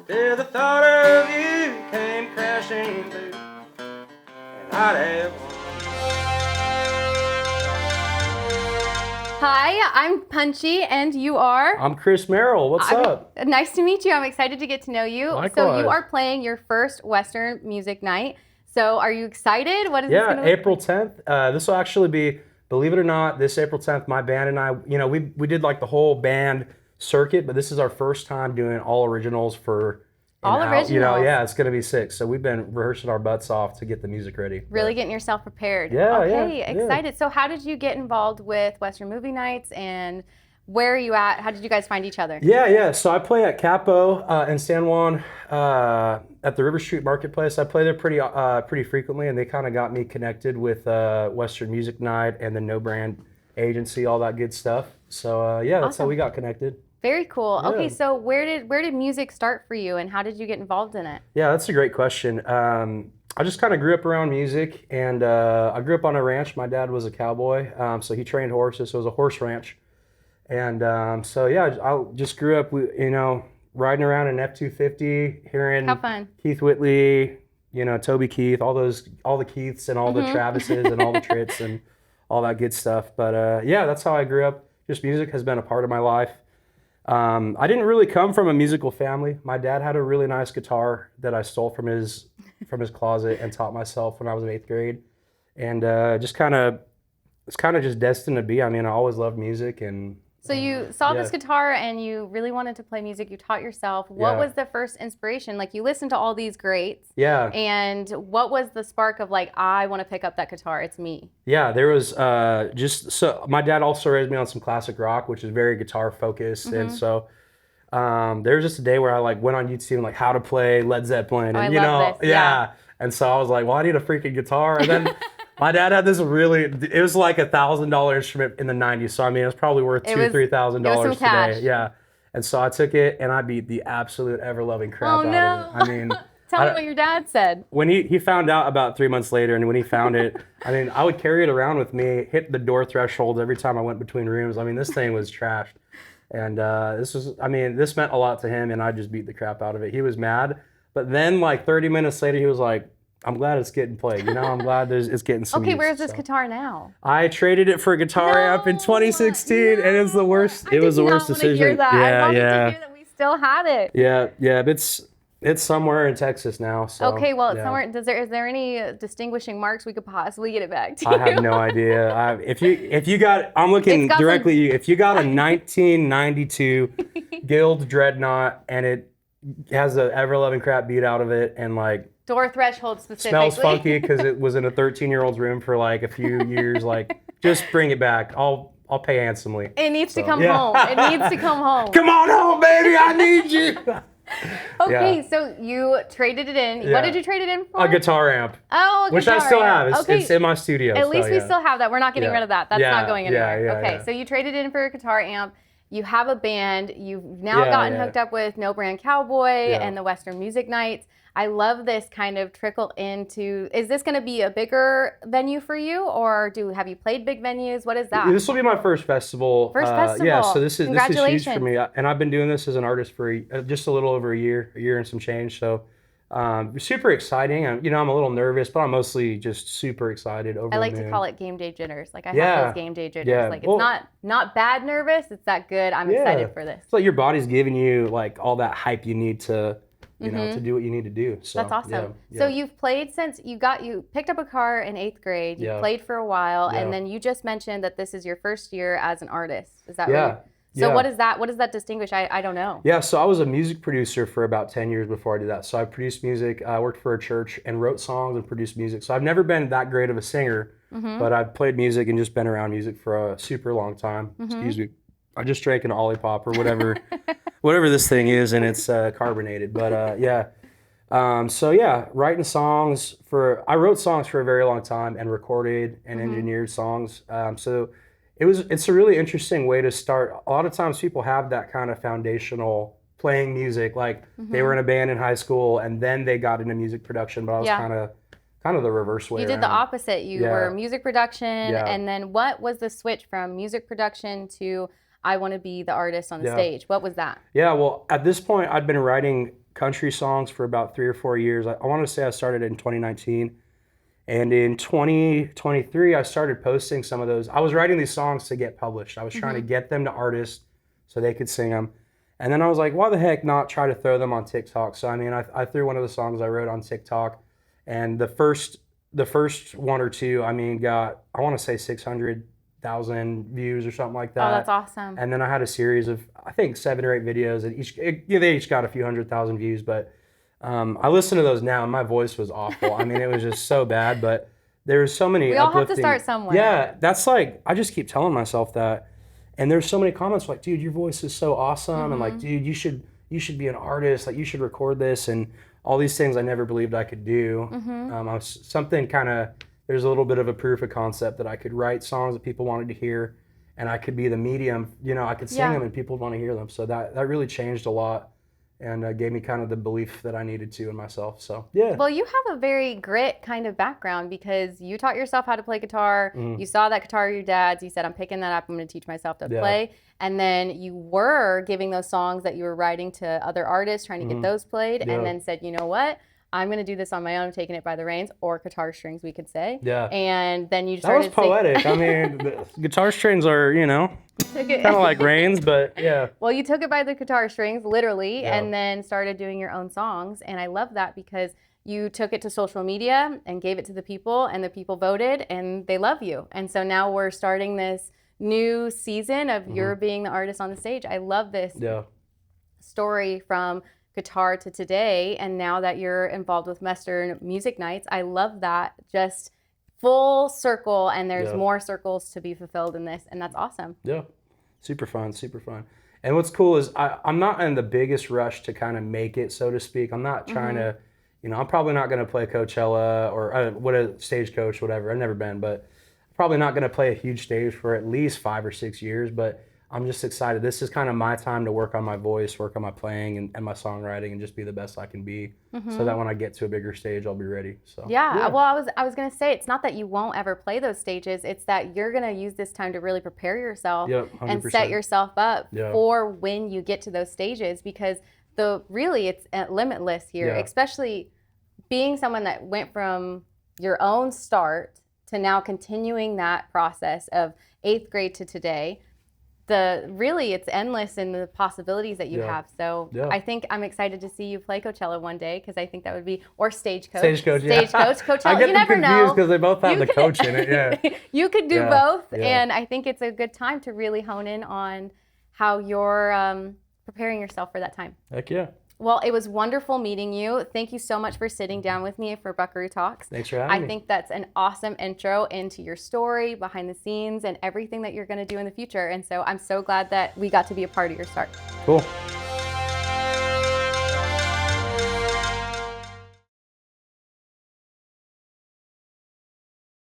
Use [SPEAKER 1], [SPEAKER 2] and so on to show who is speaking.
[SPEAKER 1] till the thought of you came crashing through, and I'd have one.
[SPEAKER 2] Hi, I'm Punchy, and you are?
[SPEAKER 1] I'm Chris Merrell. What's up?
[SPEAKER 2] Nice to meet you. I'm excited to get to know you.
[SPEAKER 1] Likewise.
[SPEAKER 2] So you are playing your first Western music night. So are you excited? What is this going to
[SPEAKER 1] April 10th. This will actually be, believe it or not, this April 10th, my band and I, we did like the whole band circuit, but this is our first time doing all originals for
[SPEAKER 2] all originals.
[SPEAKER 1] It's going to be sick. So we've been rehearsing our butts off to get the music ready.
[SPEAKER 2] Really getting yourself prepared.
[SPEAKER 1] Yeah,
[SPEAKER 2] okay,
[SPEAKER 1] yeah,
[SPEAKER 2] excited.
[SPEAKER 1] Yeah.
[SPEAKER 2] So how did you get involved with Western Movie Nights, and where are you at? How did you guys find each other?
[SPEAKER 1] Yeah. So I play at Capo in San Juan at the River Street Marketplace. I play there pretty frequently, and they kind of got me connected with Western Music Night and the No Brand Agency, all that good stuff. So that's
[SPEAKER 2] Awesome.
[SPEAKER 1] how we got connected.
[SPEAKER 2] Very cool.
[SPEAKER 1] Yeah.
[SPEAKER 2] Okay, so where did music start for you, and how did you get involved in it?
[SPEAKER 1] Yeah, that's a great question. I just kind of grew up around music, and I grew up on a ranch. My dad was a cowboy, so he trained horses, so it was a horse ranch. And I just grew up, riding around in F-250, hearing
[SPEAKER 2] How fun.
[SPEAKER 1] Keith Whitley, Toby Keith, all the Keiths and all the Travises and all the Trits and all that good stuff. But that's how I grew up. Just music has been a part of my life. I didn't really come from a musical family. My dad had a really nice guitar that I stole from his closet and taught myself when I was in 8th grade. And it's kind of just destined to be. I mean, I always loved music. And
[SPEAKER 2] so you saw this guitar and you really wanted to play music. You taught yourself. What was the first inspiration? Like, you listened to all these greats.
[SPEAKER 1] Yeah.
[SPEAKER 2] And what was the spark of, like, I want to pick up that guitar? It's me.
[SPEAKER 1] Yeah, there was so my dad also raised me on some classic rock, which is very guitar focused. And so there was just a day where I went on YouTube and how to play Led Zeppelin. And
[SPEAKER 2] I love this. Yeah.
[SPEAKER 1] And so I was like, well, I need a freaking guitar. And then my dad had this it was like $1,000 instrument in the 90s. So I mean, it was probably worth $2,000-$3,000 today.
[SPEAKER 2] Cash.
[SPEAKER 1] Yeah. And so I took it and I beat the absolute ever-loving crap out of it. I mean,
[SPEAKER 2] Tell me what your dad said.
[SPEAKER 1] When he found out about 3 months later, and when he found it, I mean, I would carry it around with me, hit the door threshold every time I went between rooms. I mean, this thing was trashed. And this meant a lot to him, and I just beat the crap out of it. He was mad. But then 30 minutes later, he was like, I'm glad it's getting played. I'm glad it's getting some
[SPEAKER 2] Okay,
[SPEAKER 1] use,
[SPEAKER 2] where's this guitar now?
[SPEAKER 1] I traded it for a guitar amp in 2016, and it's the worst. It was the worst decision.
[SPEAKER 2] Hear that. I wanted to hear that we still had it.
[SPEAKER 1] Yeah. It's somewhere in Texas now. So,
[SPEAKER 2] okay, well, it's somewhere. Is there any distinguishing marks we could possibly get it back to?
[SPEAKER 1] I have no idea. I'm looking directly at you. If you got a 1992 Guild Dreadnought and it has the ever-loving crap beat out of it and
[SPEAKER 2] door threshold specifically.
[SPEAKER 1] Smells funky because it was in a 13-year-old's room for a few years. Just bring it back. I'll pay handsomely.
[SPEAKER 2] It needs to come home. It needs to come home.
[SPEAKER 1] Come on home, baby. I need you.
[SPEAKER 2] Okay, so you traded it in. What did you trade it in for?
[SPEAKER 1] A guitar amp.
[SPEAKER 2] Oh,
[SPEAKER 1] which I still have. It's in my studio.
[SPEAKER 2] At least we still have that. We're not getting rid of that. That's not going anywhere.
[SPEAKER 1] Okay,
[SPEAKER 2] so you traded in for a guitar amp. You have a band. You've now gotten hooked up with No Brand Cowboy and the Western Music Nights. I love this kind of trickle into, is this going to be a bigger venue for you, or have you played big venues? What is that?
[SPEAKER 1] This will be my first festival. Yeah, so this is huge for me. And I've been doing this as an artist for just a little over a year and some change. So super exciting. I'm a little nervous, but I'm mostly just super excited.
[SPEAKER 2] I like to call it game day jitters. I have those game day jitters. Yeah. It's not bad nervous. It's that good. I'm excited for this.
[SPEAKER 1] It's like your body's giving you all that hype you need to to do what you need to do. So
[SPEAKER 2] that's awesome. Yeah. So you've played since you picked up a car in 8th grade. You played for a while, and then you just mentioned that this is your first year as an artist. Is that right? So what is that? What does that distinguish? I don't know.
[SPEAKER 1] Yeah, so I was a music producer for about 10 years before I did that. So I produced music. I worked for a church and wrote songs and produced music. So I've never been that great of a singer, but I've played music and just been around music for a super long time. Excuse me. I just drank an Olipop or whatever, whatever this thing is, and it's carbonated. But writing songs I wrote songs for a very long time and recorded and engineered songs. So it's a really interesting way to start. A lot of times people have that kind of foundational playing music, they were in a band in high school and then they got into music production. But I was kind of the reverse way.
[SPEAKER 2] You did the opposite. You were music production, and then what was the switch from music production to I want to be the artist on the stage? What was that?
[SPEAKER 1] Yeah, well, at this point, I'd been writing country songs for about 3 or 4 years. I want to say I started in 2019. And in 2023, I started posting some of those. I was writing these songs to get published. I was trying to get them to artists so they could sing them. And then I was like, why the heck not try to throw them on TikTok? So, I mean, I threw one of the songs I wrote on TikTok. And the first one or two, I mean, got, I want to say 600,000 views or something like that.
[SPEAKER 2] Oh, that's awesome.
[SPEAKER 1] And then I had a series of, I think, 7 or 8 videos, and they each got a few 100,000 views. But I listen to those now, and my voice was awful. I mean, it was just so bad. But there was so many.
[SPEAKER 2] We all have to start somewhere.
[SPEAKER 1] Yeah, that's like, I just keep telling myself that. And there's so many comments like, dude, your voice is so awesome, and like, dude, you should be an artist. Like, you should record this, and all these things I never believed I could do. I was something kind of. There's a little bit of a proof of concept that I could write songs that people wanted to hear, and I could be the medium. You know, I could sing them, and people want to hear them. So that really changed a lot. And gave me kind of the belief that I needed to in myself. So, yeah.
[SPEAKER 2] Well, you have a very grit kind of background because you taught yourself how to play guitar. You saw that guitar of your dad's. You said, I'm picking that up. I'm going to teach myself to play. And then you were giving those songs that you were writing to other artists, trying to get those played, and then said, you know what? I'm going to do this on my own, taking it by the reins, or guitar strings, we could say. Yeah. And then you started.
[SPEAKER 1] That was poetic. I mean, the guitar strings are, you know, kind of like reins, but yeah.
[SPEAKER 2] Well, you took it by the guitar strings, literally, and then started doing your own songs. And I love that because you took it to social media and gave it to the people, and the people voted, and they love you. And so now we're starting this new season of you're being the artist on the stage. I love this story from guitar to today, and now that you're involved with Western Music Nights, I love that. Just full circle, and there's more circles to be fulfilled in this, and that's awesome.
[SPEAKER 1] Yeah, super fun, super fun. And what's cool is I'm not in the biggest rush to kind of make it, so to speak. I'm not trying to, you know, I'm probably not going to play Coachella or what a Stagecoach, whatever. I've never been, but probably not going to play a huge stage for at least 5 or 6 years, but I'm just excited. This is kind of my time to work on my voice, work on my playing and my songwriting, and just be the best I can be, so that when I get to a bigger stage, I'll be ready. So
[SPEAKER 2] yeah. Well, I was gonna say, it's not that you won't ever play those stages. It's that you're gonna use this time to really prepare yourself and set yourself up for when you get to those stages, because it's limitless here, especially being someone that went from your own start to now continuing that process of 8th grade to today. It's endless in the possibilities that you have. So I think I'm excited to see you play Coachella one day, because I think that would be, or Stagecoach. Stagecoach, Coachella.
[SPEAKER 1] I get
[SPEAKER 2] you never know,
[SPEAKER 1] because they both have the coach in it. Yeah.
[SPEAKER 2] You could do both, and I think it's a good time to really hone in on how you're preparing yourself for that time.
[SPEAKER 1] Heck yeah.
[SPEAKER 2] Well, it was wonderful meeting you. Thank you so much for sitting down with me for Buckaroo Talks.
[SPEAKER 1] Thanks for having me.
[SPEAKER 2] I think that's an awesome intro into your story, behind the scenes, and everything that you're going to do in the future. And so I'm so glad that we got to be a part of your start.
[SPEAKER 1] Cool.